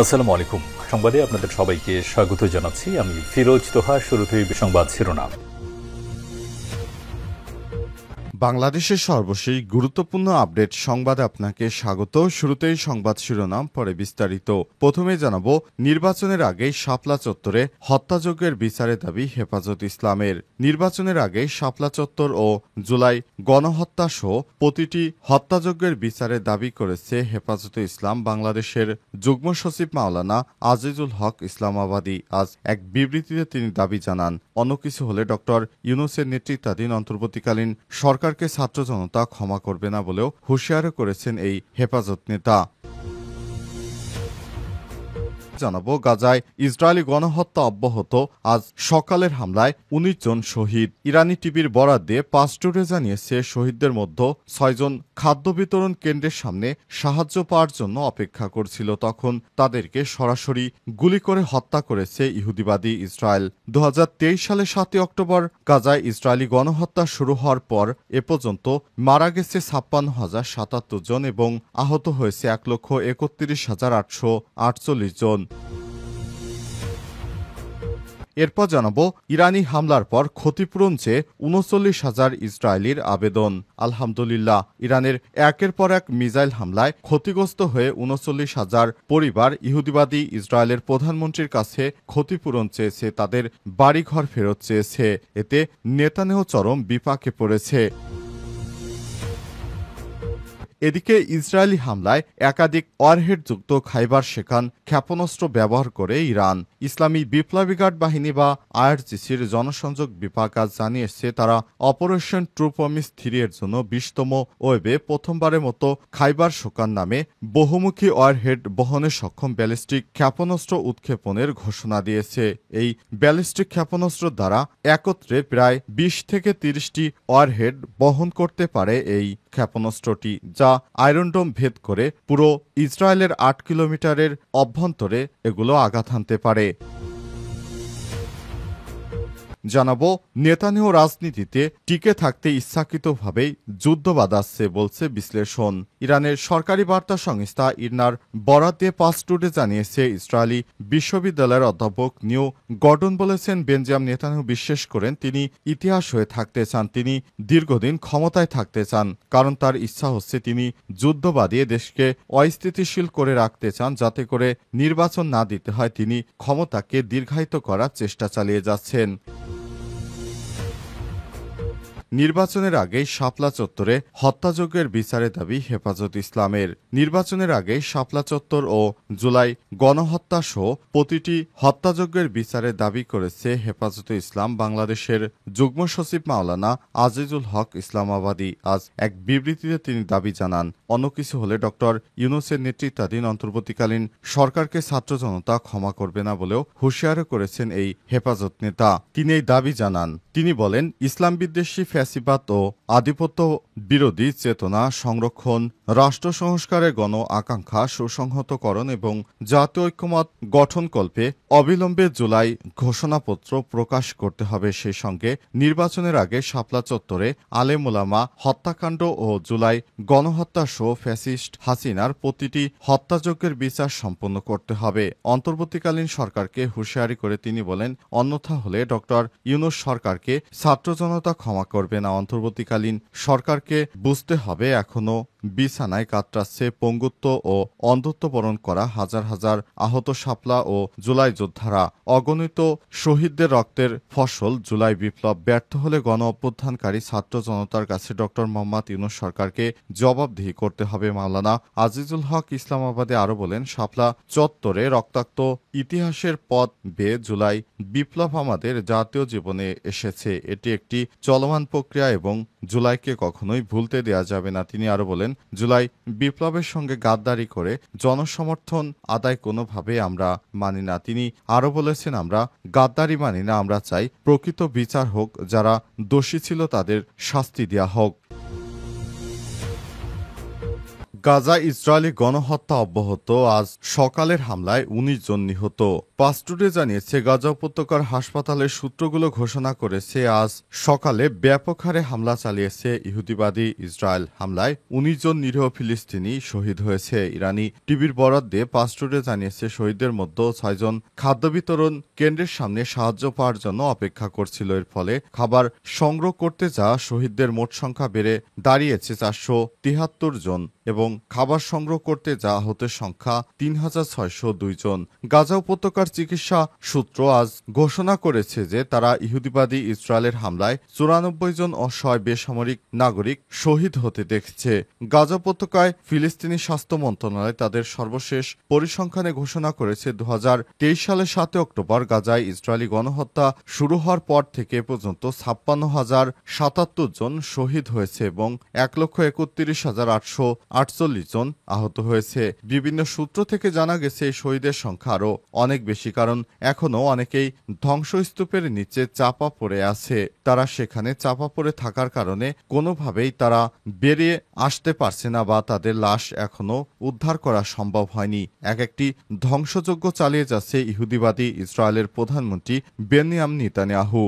আসসালামু আলাইকুম। সংবাদে আপনাদের সবাইকে স্বাগত জানাচ্ছি। আমি ফিরোজ তোহা। শুরুতেই সংবাদ শিরোনাম। বাংলাদেশের সর্বশেষ গুরুত্বপূর্ণ আপডেট সংবাদে আপনাকে স্বাগত। শুরুতেই সংবাদ শিরোনাম, পরে বিস্তারিত। প্রথমে জানাবো, নির্বাচনের আগেই শাপলা চত্বরে হত্যাযজ্ঞের বিচারের দাবি হেফাজত ইসলামের। নির্বাচনের আগে শাপলা চত্বর ও জুলাই গণহত্যা সহ প্রতিটি হত্যাযজ্ঞের বিচারের দাবি করেছে হেফাজতে ইসলাম বাংলাদেশের যুগ্ম সচিব মাওলানা আজিজুল হক ইসলামাবাদী। আজ এক বিবৃতিতে তিনি দাবি জানান, অন্য কিছু হলে ডক্টর ইউনূসের নেতৃত্বাধীন অন্তর্বর্তীকালীন সরকারকে ছাত্র জনতা ক্ষমা করবে না বলেও হুঁশিয়ারও করেছেন এই হেফাজত নেতা। জানাবো, গাজায় ইসরায়েলি গণহত্যা অব্যাহত। আজ সকালের হামলায় ১৯ জন শহীদ। ইরানি টিভির বরাত দিয়ে পাঁচটুরে জানিয়েছে, শহীদদের মধ্যে ৬ জন খাদ্য বিতরণ কেন্দ্রের সামনে সাহায্য পাওয়ার জন্য অপেক্ষা করছিল। তখন তাদেরকে সরাসরি গুলি করে হত্যা করেছে ইহুদিবাদী ইসরায়েল। ২০২৩ সালে ৭ই অক্টোবর গাজায় ইসরায়েলি গণহত্যা শুরু হওয়ার পর এ পর্যন্ত মারা গেছে ৫৬,০৭৭ জন এবং আহত হয়েছে ১,৩১,৮৪৮ জন। এরপর জানাবো, ইরানি হামলার পর ক্ষতিপূরণ চেয়ে ৩৯,০০০ ইসরায়েলির আবেদন। আলহামদুলিল্লাহ, ইরানের একের পর এক মিসাইল হামলায় ক্ষতিগ্রস্ত হয়ে ৩৯,০০০ পরিবার ইহুদিবাদী ইসরায়েলের প্রধানমন্ত্রীর কাছে ক্ষতিপূরণ চেয়েছে, তাদের বাড়িঘর ফেরত চেয়েছে। এতে নেতানিয়াহু চরম বিপাকে পড়েছে। এদিকে ইসরায়েলি হামলায় একাধিক ওয়ারহেডযুক্ত খাইবার শেখান ক্ষেপণাস্ত্র ব্যবহার করে ইরান। ইসলামী বিপ্লবী গার্ড বাহিনী বা আইআরজিসির জনসংযোগ বিভাগ আজ জানিয়েছে, তারা অপারেশন ট্রু প্রমিস ৩ এর জন্য ২০তম ওয়েবে প্রথমবারের মতো খাইবার শোকান নামে বহুমুখী ওয়ারহেড বহনে সক্ষম ব্যালিস্টিক ক্ষেপণাস্ত্র উৎক্ষেপণের ঘোষণা দিয়েছে। এই ব্যালিস্টিক ক্ষেপণাস্ত্র দ্বারা একত্রে প্রায় ২০ থেকে ৩০টি ওয়ারহেড বহন করতে পারে এই ক্ষেপণাস্ত্রটি, যা আয়রন ডোম ভেদ করে পুরো ইসরায়েলের ৮ কিলোমিটারের অভ্যন্তরে এগুলো আঘাত হানতে পারে। জানাবো, নেতানিয়াহু রাজনীতিতে টিকে থাকতে ইচ্ছাকৃতভাবেই যুদ্ধ বাঁধাচ্ছে বলছে বিশ্লেষণ। ইরানের সরকারি বার্তা সংস্থা ইরনার বরাত দিয়ে পাঁচটুডে জানিয়েছে, ইসরায়েলি বিশ্ববিদ্যালয়ের অধ্যাপক নিউ গর্ডন বলেছেন, বেঞ্জামিন নেতানিয়াহু বিশ্বাস করেন তিনি ইতিহাস হয়ে থাকতে চান, তিনি দীর্ঘদিন ক্ষমতায় থাকতে চান, কারণ তার ইচ্ছা হচ্ছে তিনি যুদ্ধ বাঁধিয়ে দেশকে অস্থিতিশীল করে রাখতে চান, যাতে করে নির্বাচন না দিতে হয়। তিনি ক্ষমতাকে দীর্ঘায়িত করার চেষ্টা চালিয়ে যাচ্ছেন। নির্বাচনের আগেই শাপলা চত্বরে হত্যাযজ্ঞের বিচারের দাবি হেফাজত ইসলামের। নির্বাচনের আগেই শাপলা চত্বর ও জুলাই গণহত্যা সহ প্রতিটি হত্যাযজ্ঞের বিচারের দাবি করেছে হেফাজতে ইসলাম বাংলাদেশের যুগ্ম সচিব মাওলানা আজিজুল হক ইসলামাবাদী। আজ এক বিবৃতিতে তিনি দাবি জানান, অন্য কিছু হলে ডক্টর ইউনূসের নেতৃত্বাধীন অন্তর্বর্তীকালীন সরকারকে ছাত্র জনতা ক্ষমা করবে না বলেও হুঁশিয়ারও করেছেন এই হেফাজত নেতা। তিনি এই দাবি জানান। তিনি বলেন, ইসলাম বিদ্বেষী ফ্যাসিবাদ ও আধিপত্য বিরোধী চেতনা সংরক্ষণ, রাষ্ট্র সংস্কারের গণ আকাঙ্ক্ষা সুসংহতকরণ এবং জাতীয় ঐক্যমত গঠনকল্পে অবিলম্বে জুলাই ঘোষণাপত্র প্রকাশ করতে হবে। সেই সঙ্গে নির্বাচনের আগে শাপলা চত্বরে আলেম ওলামা হত্যাকাণ্ড ও জুলাই গণহত্যা সহ ফ্যাসিস্ট হাসিনার প্রতিটি হত্যাযজ্ঞের বিচার সম্পন্ন করতে হবে। অন্তর্বর্তীকালীন সরকারকে হুঁশিয়ারি করে তিনি বলেন, অন্যথা হলে ডক্টর ইউনূস সরকারকে ছাত্র জনতা ক্ষমা করবে না। অন্তর্বর্তীকালীন সরকারকে বুঝতে হবে, এখনো বিছানায় কাতরাচ্ছে পঙ্গুত্ব ও অন্ধত্ব বরণ করা হাজার হাজার আহত শাপলা ও জুলাই যোদ্ধারা। অগণিত শহীদদের রক্তের ফসল জুলাই বিপ্লব ব্যর্থ হলে গণ অভ্যুত্থানকারী ছাত্র জনতার কাছে ডক্টর মোহাম্মদ ইউনূস সরকারকে জবাবদিহি করতে হবে। মাওলানা আজিজুল হক ইসলামাবাদে আরও বলেন, শাপলা চত্বরে রক্তাক্ত ইতিহাসের পথ বেয়ে জুলাই বিপ্লব আমাদের জাতীয় জীবনে এসেছে। এটি একটি চলমান প্রক্রিয়া এবং জুলাইকে কখনোই ভুলতে দেওয়া যাবে না। তিনি আরও বলেন, জুলাই বিপ্লবের সঙ্গে গাদ্দারি করে জনসমর্থন আদায় কোনোভাবে আমরা মানি না। তিনি আরও বলেছেন, আমরা গাদ্দারি মানি না, আমরা চাই প্রকৃত বিচার হোক, যারা দোষী ছিল তাদের শাস্তি দেওয়া হোক। গাজা ইসরায়েলি গণহত্যা অব্যাহত। আজ সকালের হামলায় ১৯ জন নিহত। পাঁচ টুডে জানিয়েছে, গাজা উপত্যকার হাসপাতালের সূত্রগুলো ঘোষণা করেছে আজ সকালে ব্যাপক হারে হামলা চালিয়েছে ইহুদিবাদী ইসরায়েল। হামলায় ১৯ জন নিরীহ ফিলিস্তিনি শহীদ হয়েছে। ইরানি টিভির বরাত দিয়ে পাঁচ টুডে জানিয়েছে, শহীদদের মধ্যে ৬ জন খাদ্য বিতরণ কেন্দ্রের সামনে সাহায্য পাওয়ার জন্য অপেক্ষা করছিল। এর ফলে খাবার সংগ্রহ করতে যাওয়া শহীদদের মোট সংখ্যা বেড়ে দাঁড়িয়েছে ৪৭৩ জন এবং খাবার সংগ্রহ করতে যাওয়া আহতের সংখ্যা ৩,৬০২ জন। গাজা উপত্যকার চিকিৎসা সূত্র আজ ঘোষণা করেছে যে তারা ইহুদিবাদী ইসরায়েলের হামলায় ৯৪ জন অসহায় বেসামরিক নাগরিক শহীদ হতে দেখছে। গাজা উপত্যকায় ফিলিস্তিনি স্বাস্থ্য মন্ত্রণালয় তাদের সর্বশেষ পরিসংখ্যানে ঘোষণা করেছে, ২০২৩ সালের ৭ অক্টোবর গাজায় ইসরায়েলি গণহত্যা শুরু হওয়ার পর থেকে এ পর্যন্ত ৫৬,০৭৭ জন শহীদ হয়েছে এবং ১,৩১,৮৪৮ জন আহত হয়েছে। বিভিন্ন সূত্র থেকে জানা গেছে, এই শহীদের সংখ্যা আরও অনেক বেশি, কারণ এখনও অনেকেই ধ্বংসস্তূপের নিচে চাপা পড়ে আছে। তারা সেখানে চাপা পড়ে থাকার কারণে কোনোভাবেই তারা বেরিয়ে আসতে পারছে না বা তাদের লাশ এখনও উদ্ধার করা সম্ভব হয়নি। একটি ধ্বংসযজ্ঞ চালিয়ে যাচ্ছে ইহুদিবাদী ইসরায়েলের প্রধানমন্ত্রী বেনিয়ামিন নেতানিয়াহু।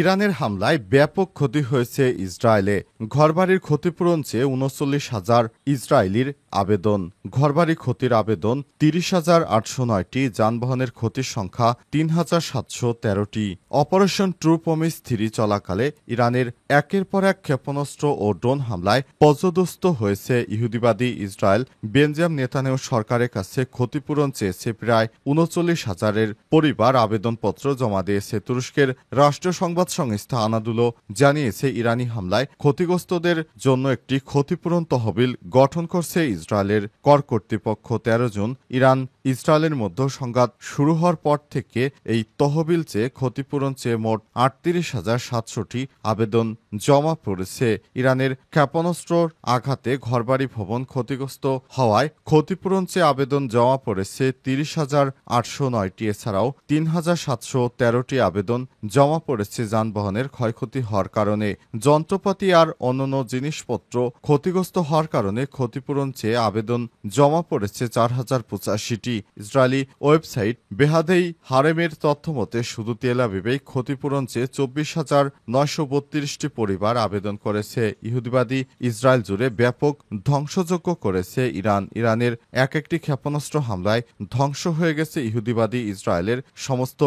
ইরানের হামলায় ব্যাপক ক্ষতি হয়েছে ইসরায়েলে। ঘরবাড়ির ক্ষতিপূরণ চেয়ে ৩৯,০০০ ইসরায়েলির আবেদন। ঘরবাড়ি ক্ষতির আবেদন ৩০,৮০৯টি, যানবাহনের ক্ষতির সংখ্যা ৩,৭১৩টি। অপারেশন ট্রু প্রমিস ৩ চলাকালে ইরানের একের পর এক ক্ষেপণাস্ত্র ও ড্রোন হামলায় পর্যদস্ত হয়েছে ইহুদিবাদী ইসরায়েল। বেঞ্জামিন নেতানিয়াহু সরকারের কাছে ক্ষতিপূরণ চেয়েছে প্রায় ৩৯,০০০-এর পরিবার আবেদনপত্র জমা দিয়েছে। তুরস্কের রাষ্ট্রীয় সংবাদ সংস্থা আনাদুলো জানিয়েছে, ইরানি হামলায় ক্ষতিগ্রস্তদের জন্য একটি ক্ষতিপূরণ তহবিল গঠন করছে ইসরায়েলের কর কর্তৃপক্ষ। ১৩ জুন ইরান ইসরায়েলের মধ্যে সংঘাত শুরু হওয়ার পর থেকে এই তহবিল চেয়ে ক্ষতিপূরণ চেয়ে মোট ৩৮,৭০০টি আবেদন জমা পড়েছে। ইরানের ক্ষেপণাস্ত্রর আঘাতে ঘরবাড়ি ভবন ক্ষতিগ্রস্ত হওয়ায় ক্ষতিপূরণ চেয়ে আবেদন জমা পড়েছে ৩০,৮০৯টি। এছাড়াও ৩,৭১৩টি আবেদন জমা পড়েছে যানবাহনের ক্ষয়ক্ষতি হওয়ার কারণে। যন্ত্রপাতি আর অন্যান্য জিনিসপত্র ক্ষতিগ্রস্ত হওয়ার কারণে ক্ষতিপূরণ চেয়ে আবেদন জমা পড়েছে ৪,০৮৫টি। ইসরায়েলি ওয়েবসাইট বেহাদেই হারেমের তথ্যমতে শুধু তেল আবিবেই ক্ষতিপূরণ চেয়ে ২৪,৯৩২টি পরিবার আবেদন করেছে। ইহুদিবাদী ইসরায়েল জুড়ে ব্যাপক ধ্বংসযজ্ঞ করেছে ইরান। ইরানের একটি ক্ষেপণাস্ত্র হামলায় ধ্বংস হয়ে গেছে ইহুদিবাদী ইসরায়েলের সমস্ত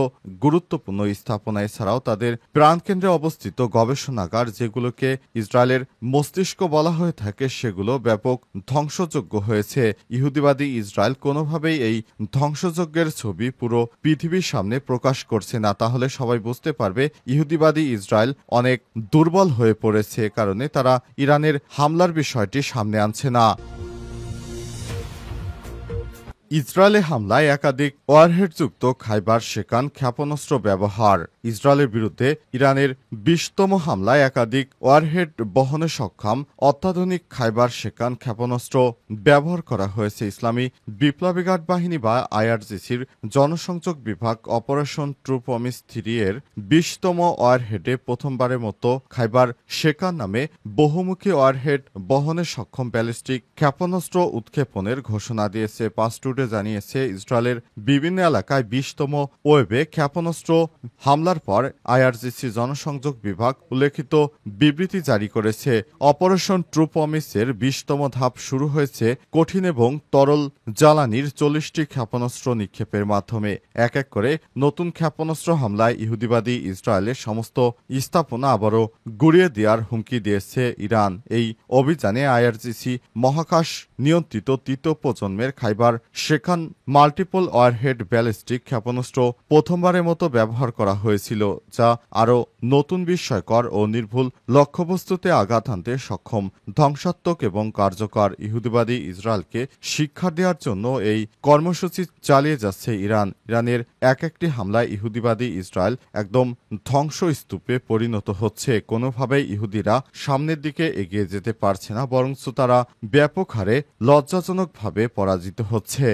গুরুত্বপূর্ণ স্থাপনা। এছাড়াও তাদের প্রাণকেন্দ্রে অবস্থিত গবেষণাগার, যেগুলোকে ইসরায়েলের মস্তিষ্ক বলা হয়ে থাকে, সেগুলো ব্যাপক ধ্বংসযজ্ঞ হয়েছে। ইহুদিবাদী ইসরায়েল কোনোভাবেই এই ধ্বংসযজ্ঞের ছবি পুরো পৃথিবীর সামনে প্রকাশ করছে না, তাহলে সবাই বুঝতে পারবে ইহুদিবাদী ইসরায়েল অনেক দুর্বল হয়ে পড়েছে, কারণে তারা ইরানের হামলার বিষয়টি সামনে আনছে না। ইসরায়েলে হামলায় একাধিক ওয়ারহেডযুক্ত খাইবার শেকান ক্ষেপণাস্ত্র ব্যবহার। ইসরায়েলের বিরুদ্ধে ইরানের ২০তম হামলায় একাধিক ওয়ারহেড বহনে সক্ষম অত্যাধুনিক খাইবার শেকান ক্ষেপণাস্ত্র ব্যবহার করা হয়েছে। ইসলামী বিপ্লবী গার্ড বাহিনী বা আইআরজিসির জনসংযোগ বিভাগ অপারেশন ট্রু প্রমিস ৩ এর ২০তম ওয়ারহেডে প্রথমবারের মতো খাইবার শেকান নামে বহুমুখী ওয়ারহেড বহনে সক্ষম ব্যালিস্টিক ক্ষেপণাস্ত্র উৎক্ষেপণের ঘোষণা দিয়েছে। পাঁচ জানিয়েছে, ইসরায়েলের বিভিন্ন এলাকায় ২০তম ওয়েবে ক্ষেপণাস্ত্র হামলার পর আইআরজিসি জনসংযোগ বিভাগ উল্লেখিত বিবৃতি জারি করেছে। অপারেশন ট্রু প্রমিসের ২০তম ধাপ শুরু হয়েছে কঠিন এবং তরল জ্বালানির ৪০টি ক্ষেপণাস্ত্র নিক্ষেপের মাধ্যমে। এক এক করে নতুন ক্ষেপণাস্ত্র হামলায় ইহুদিবাদী ইসরায়েলের সমস্ত স্থাপনা আবারও গুড়িয়ে দেওয়ার হুমকি দিয়েছে ইরান। এই অভিযানে আইআরজিসি মহাকাশ নিয়ন্ত্রিত তৃতীয় প্রজন্মের খাইবার শেকান মাল্টিপল ওয়ারহেড ব্যালিস্টিক ক্ষেপণাস্ত্র প্রথমবারের মতো ব্যবহার করা হয়েছিল, যা আরও নতুন, বিস্ময়কর ও নির্ভুল লক্ষ্যবস্তুতে আঘাত হানতে সক্ষম, ধ্বংসাত্মক এবং কার্যকর। ইহুদিবাদী ইসরায়েলকে শিক্ষা দেওয়ার জন্য এই কর্মসূচি চালিয়ে যাচ্ছে ইরান। ইরানের একটি হামলায় ইহুদিবাদী ইসরায়েল একদম ধ্বংসস্তূপে পরিণত হচ্ছে। কোনোভাবেই ইহুদিরা সামনের দিকে এগিয়ে যেতে পারছে না, বরঞ্চ তারা ব্যাপক হারে লজ্জাজনকভাবে পরাজিত হচ্ছে।